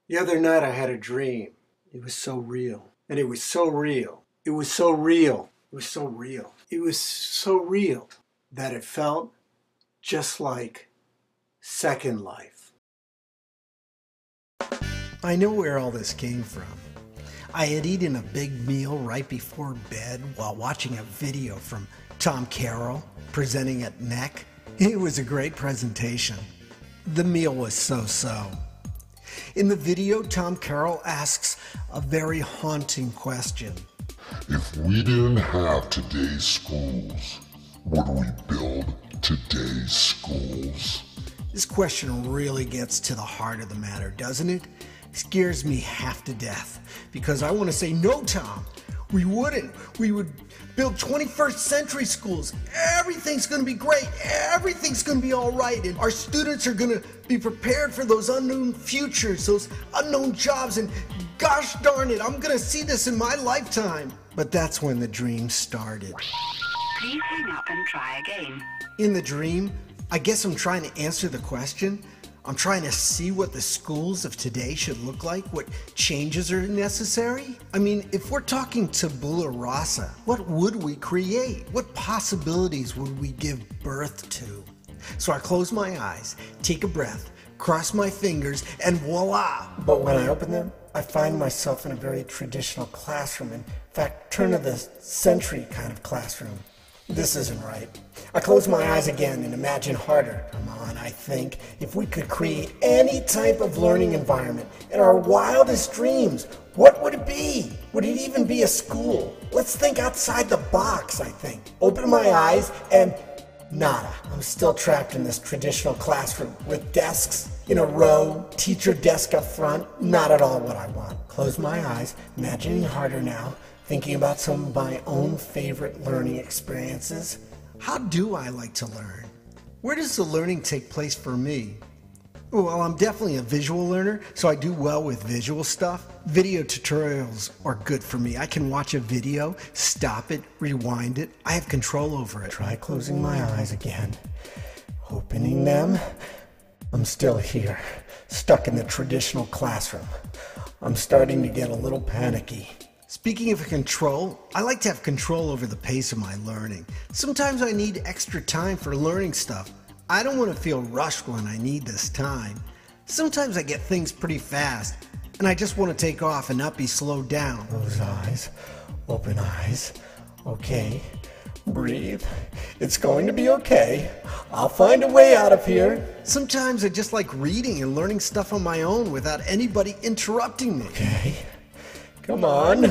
The other night I had a dream. It was so real. And it was so real. It was so real. It was so real. It was so real that it felt just like Second Life. I know where all this came from. I had eaten a big meal right before bed while watching a video from Tom Carroll presenting at NEC. It was a great presentation. The meal was so-so. In the video, Tom Carroll asks a very haunting question. If we didn't have today's schools, would we build today's schools? This question really gets to the heart of the matter, doesn't it? It scares me half to death because I want to say, no, Tom, we wouldn't. We would build 21st century schools. Everything's going to be great. Everything's going to be all right. And our students are going to be prepared for those unknown futures, those unknown jobs. And gosh darn it, I'm going to see this in my lifetime. But that's when the dream started. Please hang up and try again. In the dream, I guess I'm trying to answer the question. I'm trying to see what the schools of today should look like, what changes are necessary. I mean, if we're talking tabula rasa, what would we create? What possibilities would we give birth to? So I close my eyes, take a breath, cross my fingers, and voila! But when I open them, I find myself in a very traditional classroom. In fact, turn of the century kind of classroom. This isn't right. I close my eyes again and imagine harder. Come on, I think. If we could create any type of learning environment in our wildest dreams, what would it be? Would it even be a school? Let's think outside the box, I think. Open my eyes and nada. I'm still trapped in this traditional classroom with desks in a row, teacher desk up front. Not at all what I want. Close my eyes, imagining harder now. Thinking about some of my own favorite learning experiences. How do I like to learn? Where does the learning take place for me? Well, I'm definitely a visual learner, so I do well with visual stuff. Video tutorials are good for me. I can watch a video, stop it, rewind it. I have control over it. Try closing my eyes again. Opening them. I'm still here, stuck in the traditional classroom. I'm starting to get a little panicky. Speaking of control, I like to have control over the pace of my learning. Sometimes I need extra time for learning stuff. I don't want to feel rushed when I need this time. Sometimes I get things pretty fast, and I just want to take off and not be slowed down. Close eyes, open eyes. Okay, breathe. It's going to be okay. I'll find a way out of here. Sometimes I just like reading and learning stuff on my own without anybody interrupting me. Okay. Come on.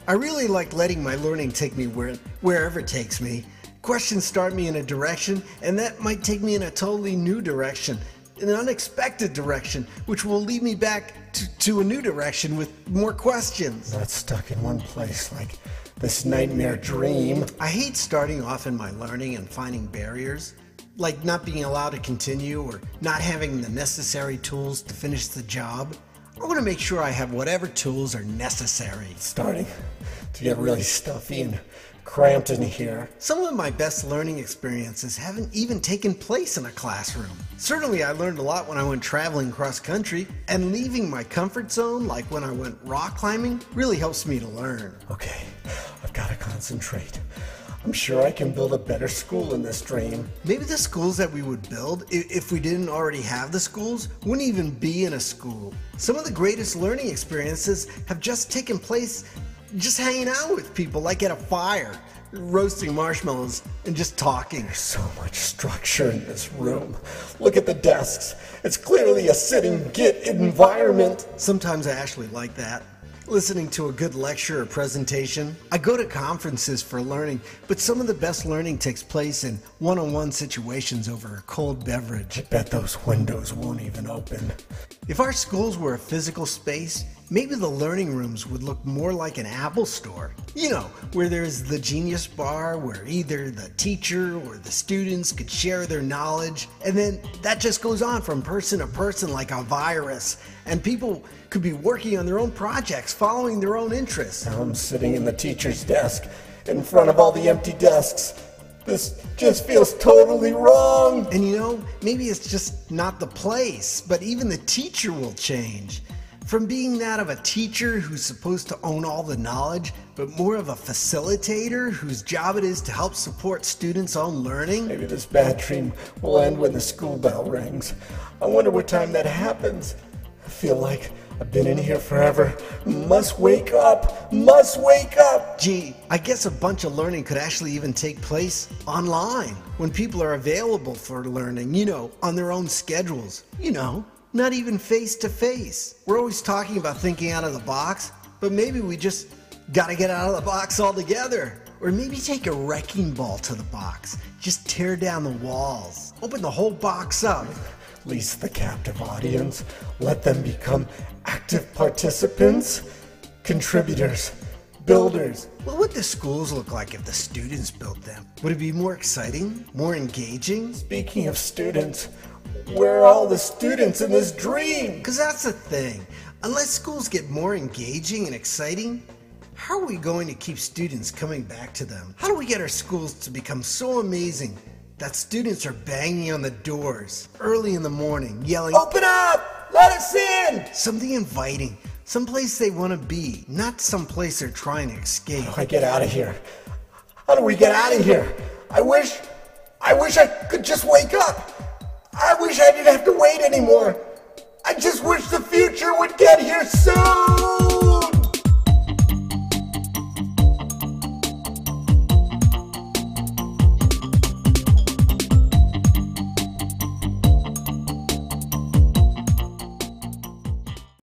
I really like letting my learning take me wherever it takes me. Questions start me in a direction, and that might take me in a totally new direction, an unexpected direction, which will lead me back to a new direction with more questions. Not stuck in one place like this nightmare dream. I hate starting off in my learning and finding barriers, like not being allowed to continue or not having the necessary tools to finish the job. I want to make sure I have whatever tools are necessary. It's starting to get really stuffy and cramped in here. Some of my best learning experiences haven't even taken place in a classroom. Certainly I learned a lot when I went traveling cross country, and leaving my comfort zone, like when I went rock climbing, really helps me to learn. Okay, I've got to concentrate. I'm sure I can build a better school in this dream. Maybe the schools that we would build, if we didn't already have the schools, wouldn't even be in a school. Some of the greatest learning experiences have just taken place just hanging out with people, like at a fire, roasting marshmallows and just talking. There's so much structure in this room. Look at the desks. It's clearly a sitting Git environment. Sometimes I actually like that. Listening to a good lecture or presentation. I go to conferences for learning, but some of the best learning takes place in one-on-one situations over a cold beverage. I bet those windows won't even open. If our schools were a physical space, maybe the learning rooms would look more like an Apple store. You know, where there's the Genius Bar, where either the teacher or the students could share their knowledge, and then that just goes on from person to person like a virus, and people could be working on their own projects, following their own interests. Now I'm sitting in the teacher's desk, in front of all the empty desks. This just feels totally wrong. And you know, maybe it's just not the place, but even the teacher will change. From being that of a teacher who's supposed to own all the knowledge, but more of a facilitator whose job it is to help support students' own learning. Maybe this bad dream will end when the school bell rings. I wonder what time that happens. I feel like I've been in here forever. Must wake up! Must wake up! Gee, I guess a bunch of learning could actually even take place online when people are available for learning, on their own schedules, not even face to face. We're always talking about thinking out of the box, but maybe we just gotta get out of the box altogether. Or maybe take a wrecking ball to the box. Just tear down the walls. Open the whole box up. Lease the captive audience. Let them become active participants, contributors, builders. What would the schools look like if the students built them? Would it be more exciting? More engaging? Speaking of students, where are all the students in this dream? Because that's the thing. Unless schools get more engaging and exciting, how are we going to keep students coming back to them? How do we get our schools to become so amazing that students are banging on the doors early in the morning, yelling, "Open up! Let us in!" Something inviting, someplace they want to be, not someplace they're trying to escape. How do I get out of here? How do we get out of here? I wish I could just wake up. I wish I didn't have to wait anymore. I just wish the future would get here soon.